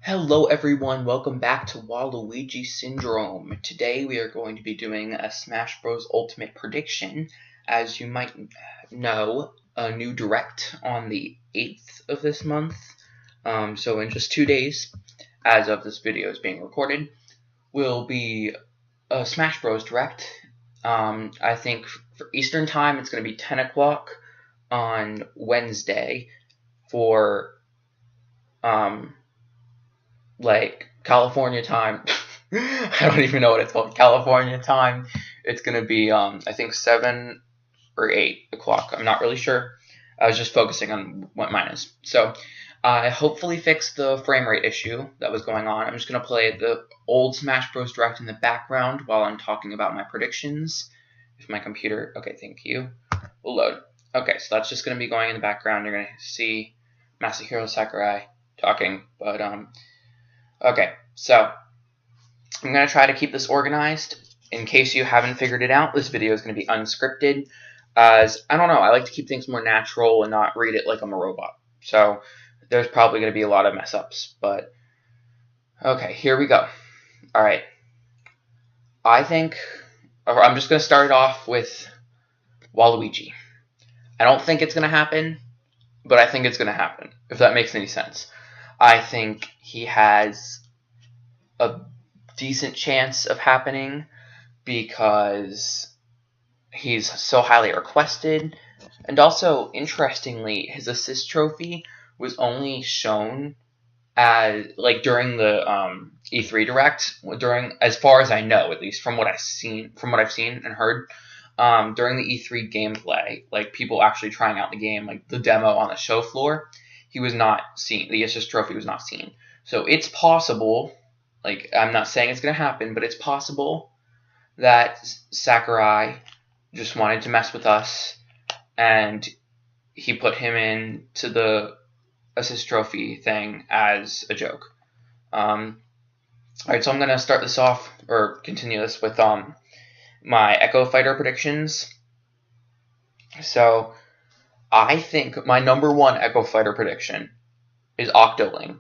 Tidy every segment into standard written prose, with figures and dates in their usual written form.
Hello everyone, welcome back to Waluigi Syndrome. Today we are going to be doing a Smash Bros. Ultimate prediction. As you might know, a new Direct on the 8th of this month. So in just 2 days, as of this video is being recorded, will be a Smash Bros. Direct. I think for Eastern Time it's going to be 10 o'clock on Wednesday for like California time. I don't even know what it's called. California time. It's gonna be I think 7 or 8 o'clock. I'm not really sure. I was just focusing on what mine is. So I hopefully fixed the frame rate issue that was going on. I'm just gonna play the old Smash Bros. Direct in the background while I'm talking about my predictions. If my computer, okay, thank you, will load. Okay, so that's just gonna be going in the background. You're gonna see Masahiro Sakurai talking, but okay, so I'm going to try to keep this organized. In case you haven't figured it out, this video is going to be unscripted. As I don't know, I like to keep things more natural and not read it like I'm a robot. So there's probably going to be a lot of mess ups. But okay, here we go. All right. I'm just going to start it off with Waluigi. I don't think it's going to happen, but I think it's going to happen, if that makes any sense. I think he has a decent chance of happening because he's so highly requested. And also, interestingly, his assist trophy was only shown as during the E3 Direct, as far as I know, at least from what I've seen and heard, during the E3 gameplay, like people actually trying out the game, like the demo on the show floor, he was not seen. The assist trophy was not seen. So it's possible, like I'm not saying it's going to happen, but it's possible that Sakurai just wanted to mess with us and he put him into the assist trophy thing as a joke. Alright, so I'm going to start this off, or continue this with my Echo Fighter predictions. So I think my number one Echo Fighter prediction is Octoling,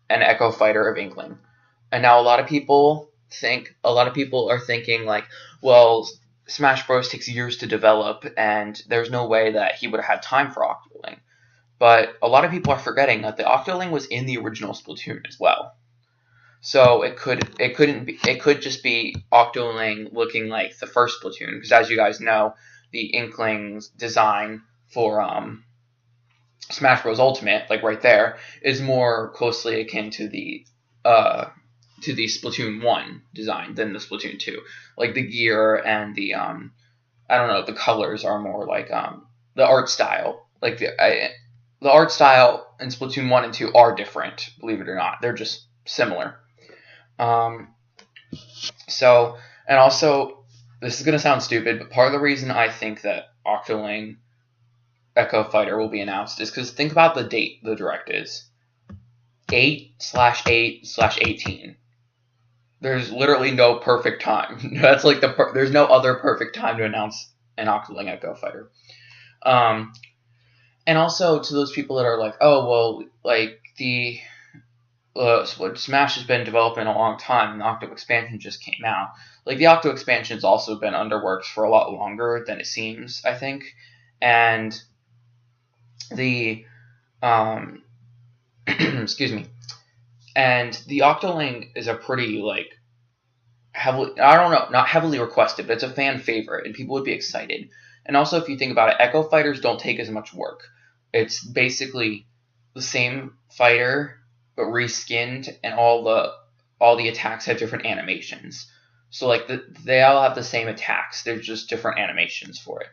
an Echo Fighter of Inkling. And now a lot of people are thinking like, well, Smash Bros. Takes years to develop, and there's no way that he would have had time for Octoling. But a lot of people are forgetting that the Octoling was in the original Splatoon as well. So it could just be Octoling looking like the first Splatoon, because as you guys know, the Inkling's design for Smash Bros. Ultimate, like right there, is more closely akin to the Splatoon 1 design than the Splatoon 2. Like the gear and the I don't know, the colors are more like the art style. Like the art style in Splatoon 1 and 2 are different, believe it or not. They're just similar. So, and also, this is going to sound stupid, but part of the reason I think that Octoling Echo Fighter will be announced is because think about the date the Direct is. 8/8/18. There's literally no perfect time. That's like there's no other perfect time to announce an Octoling Echo Fighter. And also to those people that are like, oh well, like the Smash has been developing a long time, and the Octo expansion just came out. Like the Octo expansion has also been under works for a lot longer than it seems, I think, and the excuse me. And the Octoling is a pretty, like, not heavily requested, but it's a fan favorite, and people would be excited. And also, if you think about it, Echo Fighters don't take as much work. It's basically the same fighter, but reskinned, and all the attacks have different animations. So, like, they all have the same attacks. There's just different animations for it,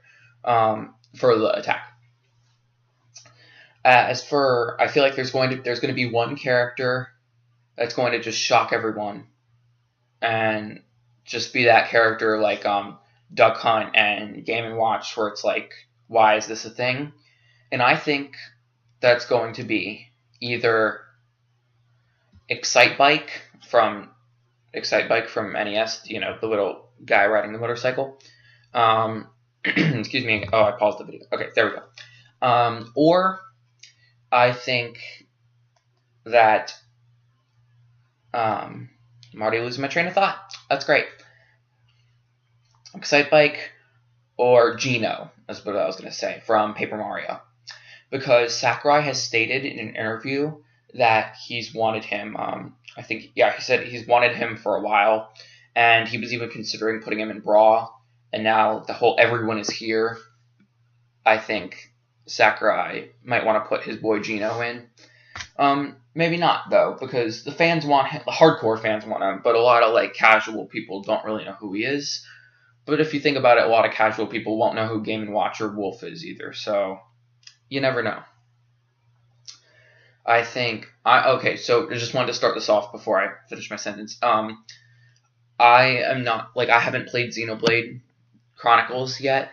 for the attack. I feel like there's going to be one character that's going to just shock everyone, and just be that character like Duck Hunt and Game & Watch, where it's like, why is this a thing? And I think that's going to be either Excitebike from NES, you know, the little guy riding the motorcycle. Excuse me. Oh, I paused the video. Okay, there we go. Or I think that I'm already losing my train of thought. That's great. Excitebike or Geno, that's what I was going to say, from Paper Mario. Because Sakurai has stated in an interview that he's wanted him, he said he's wanted him for a while, and he was even considering putting him in Brawl, and now everyone is here. I think Sakurai might want to put his boy Geno in. Maybe not, though, because the fans want him, the hardcore fans want him, but a lot of casual people don't really know who he is. But if you think about it, a lot of casual people won't know who Game & Watch or Wolf is either, so you never know. So I just wanted to start this off before I finish my sentence. I haven't played Xenoblade Chronicles yet.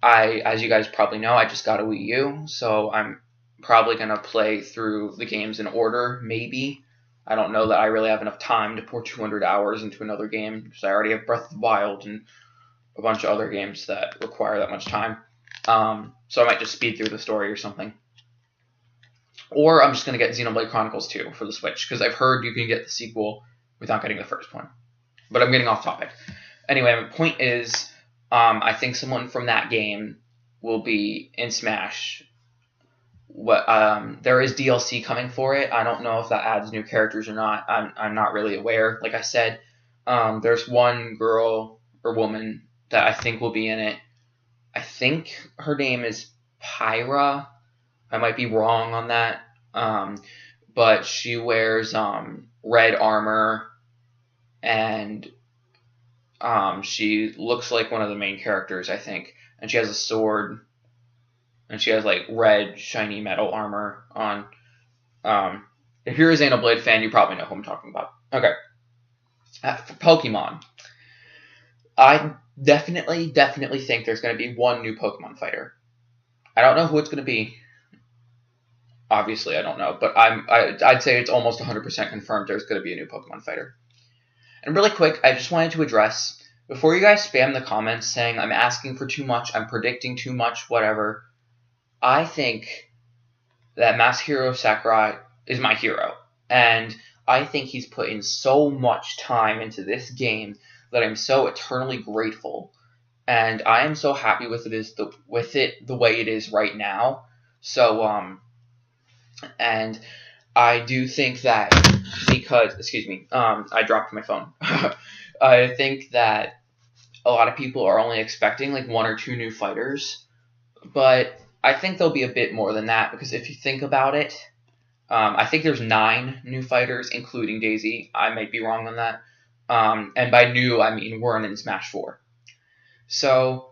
As you guys probably know, I just got a Wii U, so I'm probably going to play through the games in order, maybe. I don't know that I really have enough time to pour 200 hours into another game, because I already have Breath of the Wild and a bunch of other games that require that much time. So I might just speed through the story or something. Or I'm just going to get Xenoblade Chronicles 2 for the Switch, because I've heard you can get the sequel without getting the first one. But I'm getting off topic. Anyway, my point is, I think someone from that game will be in Smash. There is DLC coming for it. I don't know if that adds new characters or not. I'm not really aware. Like I said, there's one girl or woman that I think will be in it. I think her name is Pyra. I might be wrong on that. But she wears red armor, and she looks like one of the main characters, I think. And she has a sword, and she has red shiny metal armor on. If you're a Xenoblade fan, you probably know who I'm talking about. Okay. For Pokemon, I definitely think there's going to be one new Pokemon fighter. I don't know who it's going to be. Obviously, I don't know, but I'd say it's almost 100% confirmed there's going to be a new Pokemon fighter. And really quick, I just wanted to address, before you guys spam the comments saying I'm asking for too much, I'm predicting too much, whatever, I think that Masahiro Sakurai is my hero. And I think he's put in so much time into this game that I'm so eternally grateful. And I am so happy with it the way it is right now. So, and I do think that because, I dropped my phone. I think that a lot of people are only expecting one or two new fighters, but I think there'll be a bit more than that, because if you think about it, I think there's 9 new fighters, including Daisy. I might be wrong on that. And by new, I mean we're in Smash 4. So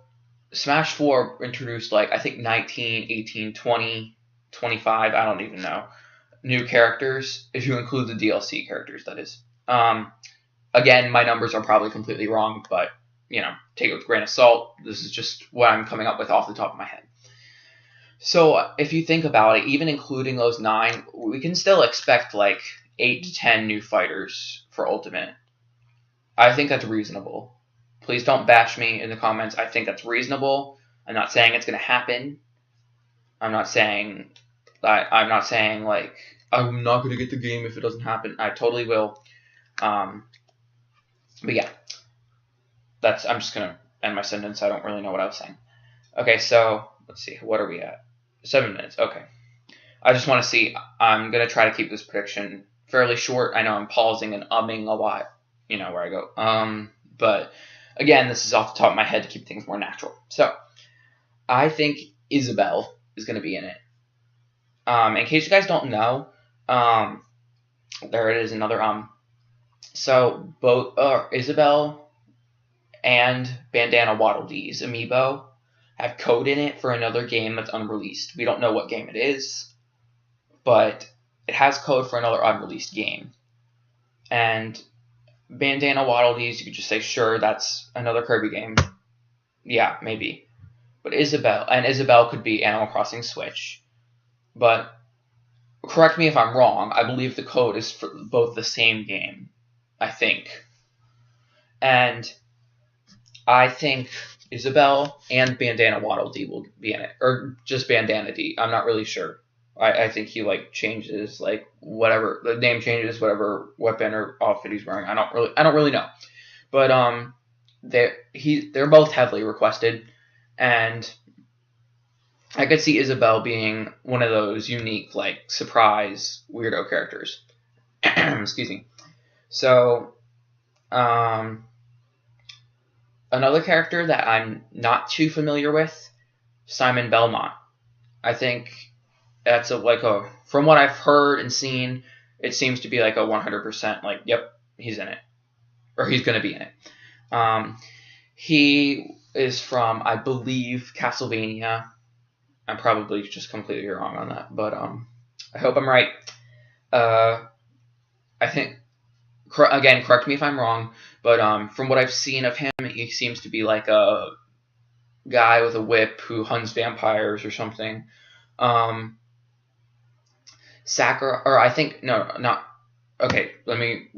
Smash 4 introduced I think 19, 18, 20, 25, I don't even know, new characters, if you include the DLC characters, that is. Again, my numbers are probably completely wrong, but, take it with a grain of salt. This is just what I'm coming up with off the top of my head. So if you think about it, even including those 9, we can still expect 8 to 10 new fighters for Ultimate. I think that's reasonable. Please don't bash me in the comments. I think that's reasonable. I'm not saying it's going to happen. I'm not saying I'm not going to get the game if it doesn't happen. I totally will. But yeah, I'm just going to end my sentence. I don't really know what I was saying. Okay, so let's see. What are we at? 7 minutes. Okay. I just want to see. I'm going to try to keep this prediction fairly short. I know I'm pausing and umming a lot, where I go. But again, this is off the top of my head to keep things more natural. So I think Isabelle is going to be in it. In case you guys don't know, there it is, another So both Isabelle and Bandana Waddle Dee's amiibo have code in it for another game that's unreleased. We don't know what game it is, but it has code for another unreleased game. And Bandana Waddle Dee's, you could just say, sure, that's another Kirby game. Yeah, maybe. But Isabelle could be Animal Crossing Switch. But correct me if I'm wrong, I believe the code is for both the same game, I think. And I think Isabelle and Bandana Waddle Dee will be in it. Or just Bandana Dee. I'm not really sure. I think he like changes like whatever the name changes, whatever weapon or outfit he's wearing. I don't really know, but they're both heavily requested, and I could see Isabel being one of those unique like surprise weirdo characters. Excuse me. So another character that I'm not too familiar with, Simon Belmont. I think that's from what I've heard and seen, it seems to be like a 100% like, yep, he's in it, or he's going to be in it. He is from, I believe, Castlevania. I'm probably just completely wrong on that, but I hope I'm right. I think, again, correct me if I'm wrong, but from what I've seen of him, he seems to be like a guy with a whip who hunts vampires or something. Sakura, or I think, no, not, okay, let me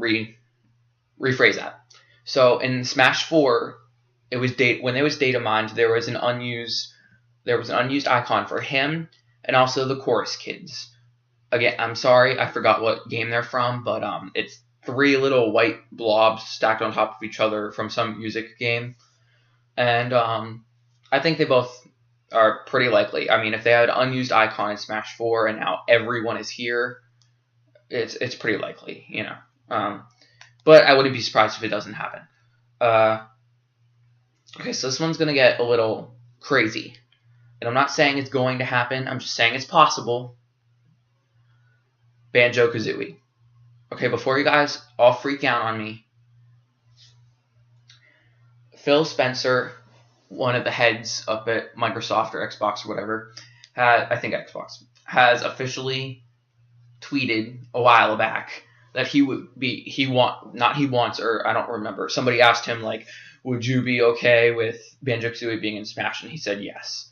rephrase that. So in Smash 4, when it was data mined, there was an unused icon for him and also the Chorus Kids. Again, I'm sorry, I forgot what game they're from, but it's 3 little white blobs stacked on top of each other from some music game. And I think they both are pretty likely. I mean, if they had an unused icon in Smash 4 and now everyone is here, it's pretty likely, you know. But I wouldn't be surprised if it doesn't happen. Okay, so this one's going to get a little crazy. And I'm not saying it's going to happen. I'm just saying it's possible. Banjo-Kazooie. Okay, before you guys all freak out on me, Phil Spencer, one of the heads up at Microsoft or Xbox or whatever, I think Xbox, has officially tweeted a while back that I don't remember. Somebody asked him, like, would you be okay with Banjo-Kazooie being in Smash? And he said yes.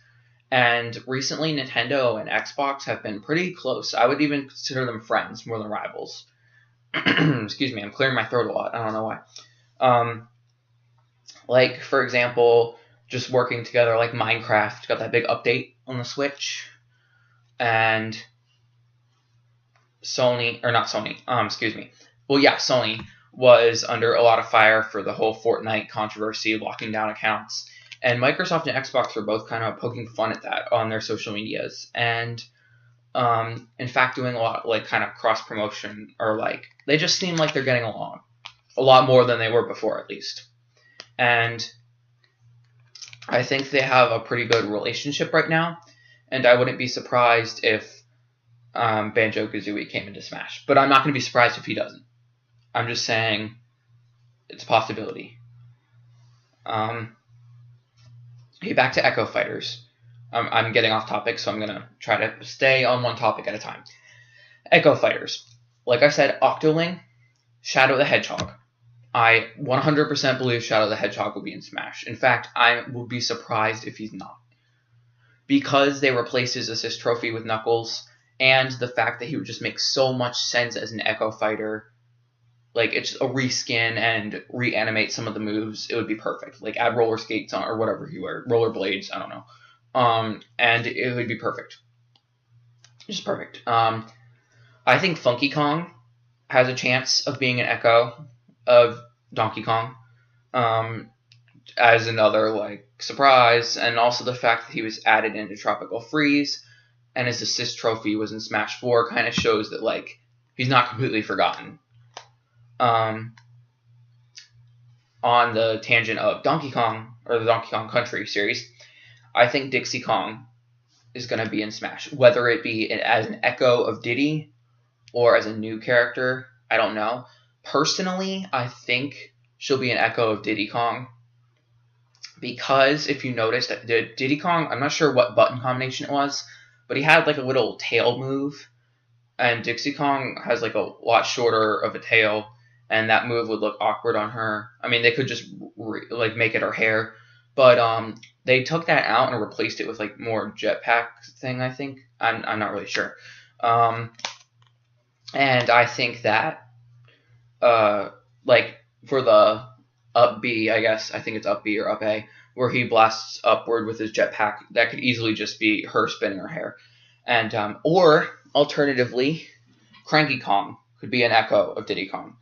And recently, Nintendo and Xbox have been pretty close. I would even consider them friends more than rivals. Excuse me, I'm clearing my throat a lot. I don't know why. Like, for example, just working together, like Minecraft got that big update on the Switch. And Sony was under a lot of fire for the whole Fortnite controversy, locking down accounts. And Microsoft and Xbox were both kind of poking fun at that on their social medias. And, in fact, doing a lot, like, kind of cross-promotion, or, like, they just seem like they're getting along. A lot more than they were before, at least. And I think they have a pretty good relationship right now. And I wouldn't be surprised if Banjo-Kazooie came into Smash. But I'm not going to be surprised if he doesn't. I'm just saying it's a possibility. Okay, back to Echo Fighters. I'm getting off topic, so I'm going to try to stay on one topic at a time. Echo Fighters. Like I said, Octoling, Shadow the Hedgehog. I 100% believe Shadow the Hedgehog will be in Smash. In fact, I will be surprised if he's not. Because they replaced his assist trophy with Knuckles, and the fact that he would just make so much sense as an Echo Fighter. Like, it's a reskin and reanimate some of the moves. It would be perfect. Like, add roller skates on, or whatever he wear. Roller blades, I don't know. And it would be perfect. Just perfect. I think Funky Kong has a chance of being an echo of Donkey Kong. As another, like, surprise. And also the fact that he was added into Tropical Freeze, and his assist trophy was in Smash 4 kind of shows that, like, he's not completely forgotten. On the tangent of Donkey Kong, or the Donkey Kong Country series, I think Dixie Kong is going to be in Smash. Whether it be as an echo of Diddy or as a new character, I don't know. Personally, I think she'll be an echo of Diddy Kong. Because if you noticed, Diddy Kong, I'm not sure what button combination it was, but he had like a little tail move. And Dixie Kong has like a lot shorter of a tail. And that move would look awkward on her. I mean, they could just make it her hair, but they took that out and replaced it with like more jetpack thing. I think I'm not really sure. And I think that like for the up B, I guess I think it's up B or up A, where he blasts upward with his jetpack, that could easily just be her spinning her hair. And or Alternatively, Cranky Kong could be an echo of Diddy Kong.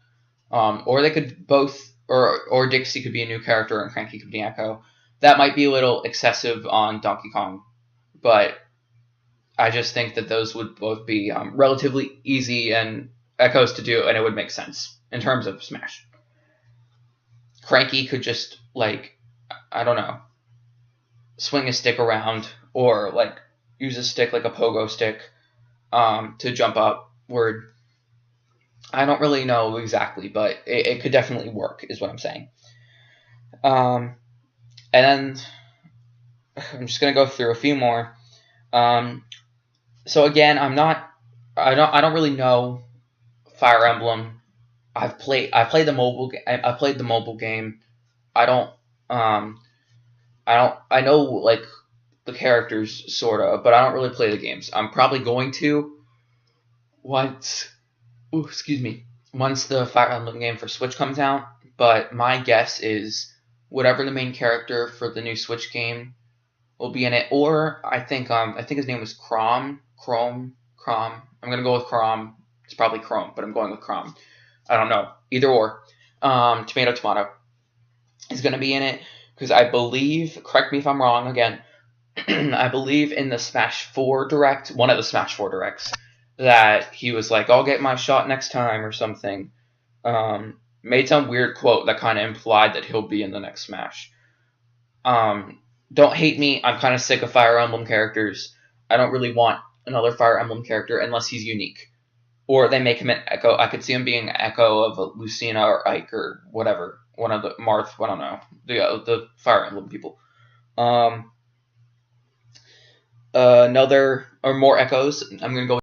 Or they could both, or Dixie could be a new character and Cranky could be an echo. That might be a little excessive on Donkey Kong, but I just think that those would both be relatively easy and echoes to do, and it would make sense in terms of Smash. Cranky could just, like, I don't know, swing a stick around or, like, use a stick like a pogo stick to jump upward. I don't really know exactly, but it could definitely work, is what I'm saying. And then I'm just gonna go through a few more. So again, I don't really know Fire Emblem. I played the mobile. I played the mobile game. I don't. I know like the characters sorta, but I don't really play the games. I'm probably going to once. Ooh, excuse me. Once the Fire Emblem game for Switch comes out, but my guess is whatever the main character for the new Switch game will be in it, or I think his name was Crom. I'm gonna go with Crom. It's probably Chrome, but I'm going with Crom. I don't know. Either or. Tomato is gonna be in it because I believe. Correct me if I'm wrong. Again, I believe in the Smash 4 Direct, one of the Smash 4 Directs, that he was like, "I'll get my shot next time" or something. Made some weird quote that kind of implied that he'll be in the next Smash. Don't hate me. I'm kind of sick of Fire Emblem characters. I don't really want another Fire Emblem character unless he's unique. Or they make him an echo. I could see him being an echo of a Lucina or Ike or whatever. One of the Marth, I don't know. The Fire Emblem people. Another, or more echoes. I'm going to go